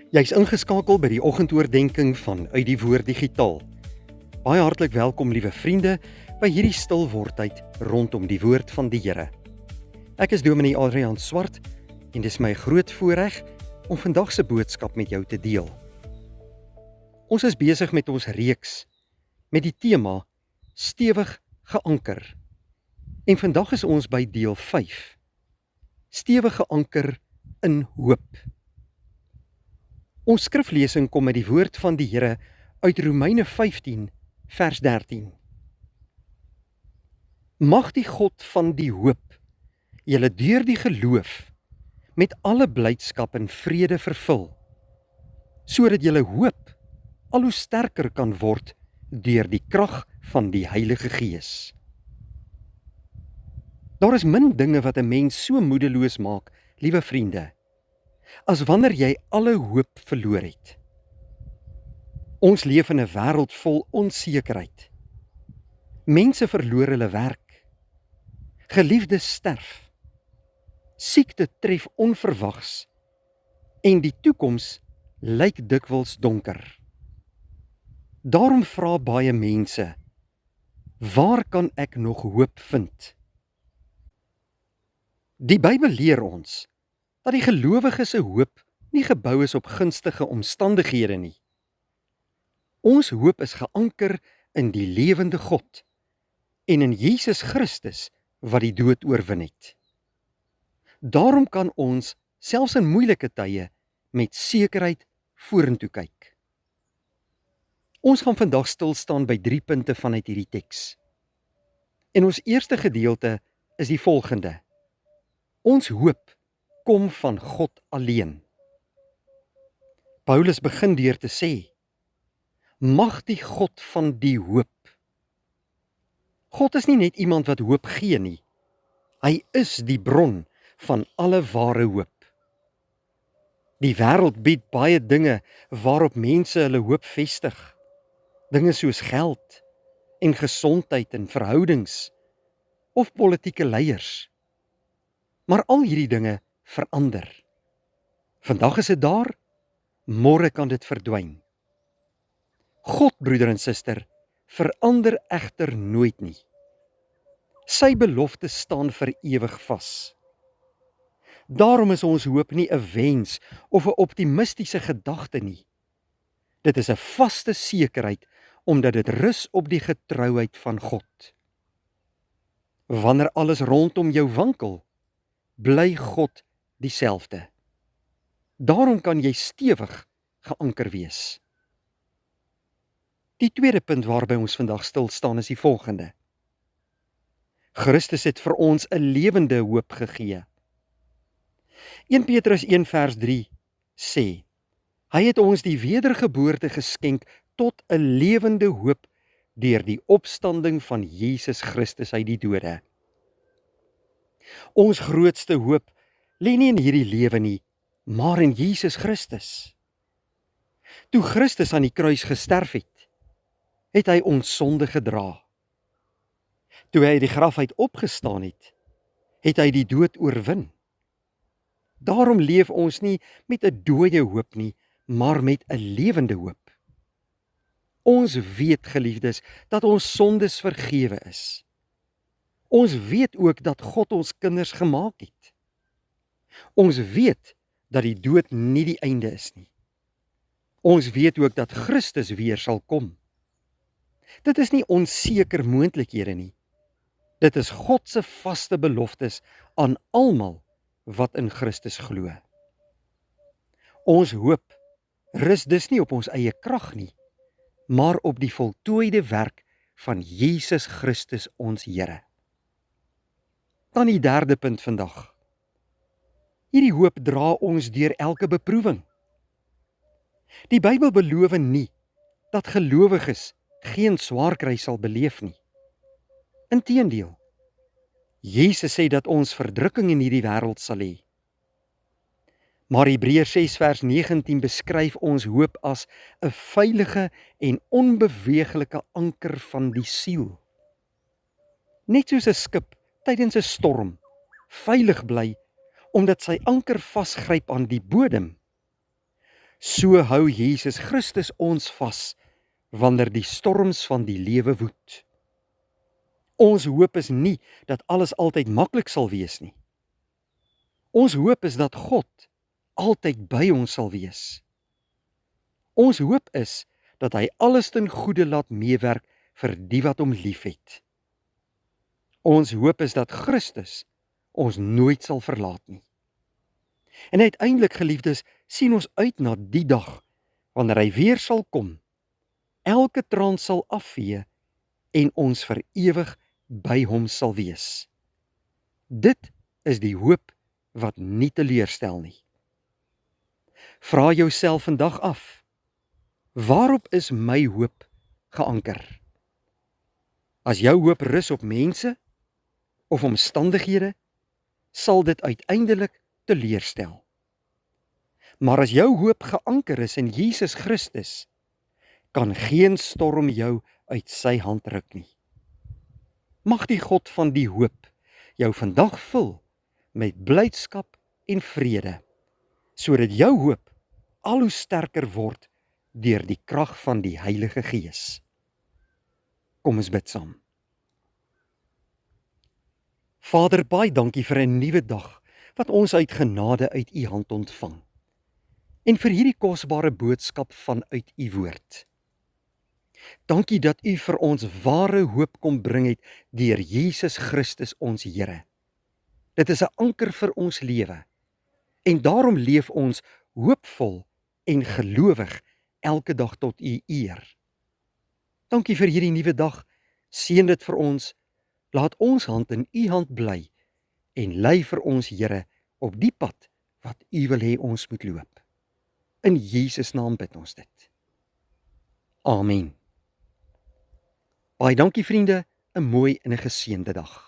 Jy's ingeskakel by die oggendoordenkings van Uit die Woord Digitaal. Baie hartlik welkom, liewe vriende, by hierdie stil wordtyd rondom die woord van die Here. Ek is Dominee Adrian Swart en dis my groot voorreg om vandag se boodskap met jou te deel. Ons is besig met ons reeks met die tema Stewig geanker. En vandag is ons by deel 5. Stewig geanker in hoop. Ons skriflesing kom met die woord van die Here uit Romeine 15 vers 13. Mag die God van die hoop julle deur die geloof met alle blydskap en vrede vervul, sodat julle hoop al hoe sterker kan word deur die krag van die Heilige Gees. Daar is min dinge wat 'n mens so moedeloos maak, liewe vriende, as wanneer jy alle hoop verloor het. Ons leef in 'n wêreld vol onsekerheid. Mense verloor hulle werk. Geliefdes sterf. Siekte tref onverwags en die toekoms lyk dikwels donker. Daarom vra baie mense, waar kan ek nog hoop vind? Die Bybel leer ons dat die gelowige se hoop nie gebou is op gunstige omstandighede nie. Ons hoop is geanker in die lewende God en in Jesus Christus wat die dood oorwin het. Daarom kan ons, selfs in moeilike tye, met sekerheid vorentoe kyk. Ons gaan vandag stil staan by 3 punte vanuit hierdie teks. En ons eerste gedeelte is die volgende. Ons hoop kom van God alleen. Paulus begin deur te sê, mag die God van die hoop. God is nie net iemand wat hoop gee nie. Hy is die bron van alle ware hoop. Die wêreld bied baie dinge waarop mense hulle hoop vestig. Dinge soos geld en gesondheid en verhoudings of politieke leiers. Maar al hierdie dinge verander. Vandag is dit daar, môre kan dit verdwyn. God, broeder en suster, verander egter nooit nie. Sy beloftes staan vir ewig vas. Daarom is ons hoop nie 'n wens of 'n optimistiese gedagte nie. Dit is 'n vaste sekerheid omdat dit rus op die getrouheid van God. Wanneer alles rondom jou wankel, bly God dieselfde. Daarom kan jy stewig geanker wees. Die tweede punt waarby ons vandag stil staan is die volgende. Christus het vir ons 'n lewende hoop gegee. 1 Petrus 1 vers 3 sê, hy het ons die wedergeboorte geskenk tot 'n lewende hoop deur die opstanding van Jesus Christus uit die dode. Ons grootste hoop lê nie in hierdie lewe nie, maar in Jesus Christus. Toe Christus aan die kruis gesterf het hy ons sonde gedra. Toe hy uit die graf uit opgestaan het hy die dood oorwin. Daarom leef ons nie met 'n dooie hoop nie, maar met 'n lewende hoop. Ons weet, geliefdes, dat ons sondes vergewe is. Ons weet ook dat God ons kinders gemaak het. Ons weet dat die dood nie die einde is nie. Ons weet ook dat Christus weer sal kom. Dit is nie onseker moontlikhede nie. Dit is God se vaste beloftes aan almal wat in Christus glo. Ons hoop rus dus nie op ons eie krag nie, maar op die voltooide werk van Jesus Christus ons Here. Dan die derde punt vandag. Hierdie hoop dra ons deur elke beproewing. Die Bybel beloof nie dat gelowiges geen swaar kry sal beleef nie. Inteendeel, Jesus sê dat ons verdrukking in hierdie wêreld sal hê. Maar Hebreërs 6 vers 19 beskryf ons hoop as 'n veilige en onbeweeglike anker van die siel. Net soos 'n skip tydens 'n storm veilig bly omdat sy anker vasgryp aan die bodem, So hou Jesus Christus ons vas wanneer die storms van die lewe woed. Ons hoop is nie dat alles altyd maklik sal wees nie. Ons hoop is dat God altyd by ons sal wees. Ons hoop is dat hy alles ten goeie laat meewerk vir die wat hom liefhet. Ons hoop is dat Christus ons nooit sal verlaat nie. En uiteindelik, geliefdes, sien ons uit na die dag wanneer hy weer sal kom, elke traan sal afvee en ons vir ewig by hom sal wees. Dit is die hoop wat nie teleurstel nie. Vra jouself vandag af, waarop is my hoop geanker? As jou hoop rus op mense of omstandighede, sal dit uiteindelik teleurstel. Maar as jou hoop geanker is in Jesus Christus, kan geen storm jou uit sy hand ruk nie. Mag die God van die hoop jou vandag vul met blydskap en vrede, sodat jou hoop al hoe sterker word deur die krag van die Heilige Gees. Kom ons bid saam. Vader, baie dankie vir 'n nuwe dag wat ons uit genade uit u hand ontvang. En vir hierdie kosbare boodskap vanuit u woord. Dankie dat u vir ons ware hoop kom bring het deur Jesus Christus ons Here. Dit is 'n anker vir ons lewe. En daarom leef ons hoopvol en gelowig elke dag tot u eer. Dankie vir hierdie nuwe dag. Seën dit vir ons. Laat ons hand in u hand bly en lei vir ons, Here, op die pad wat u wil hê ons moet loop. In Jesus naam bid ons dit. Amen. Baie dankie vriende, 'n mooi en 'n geseënde dag.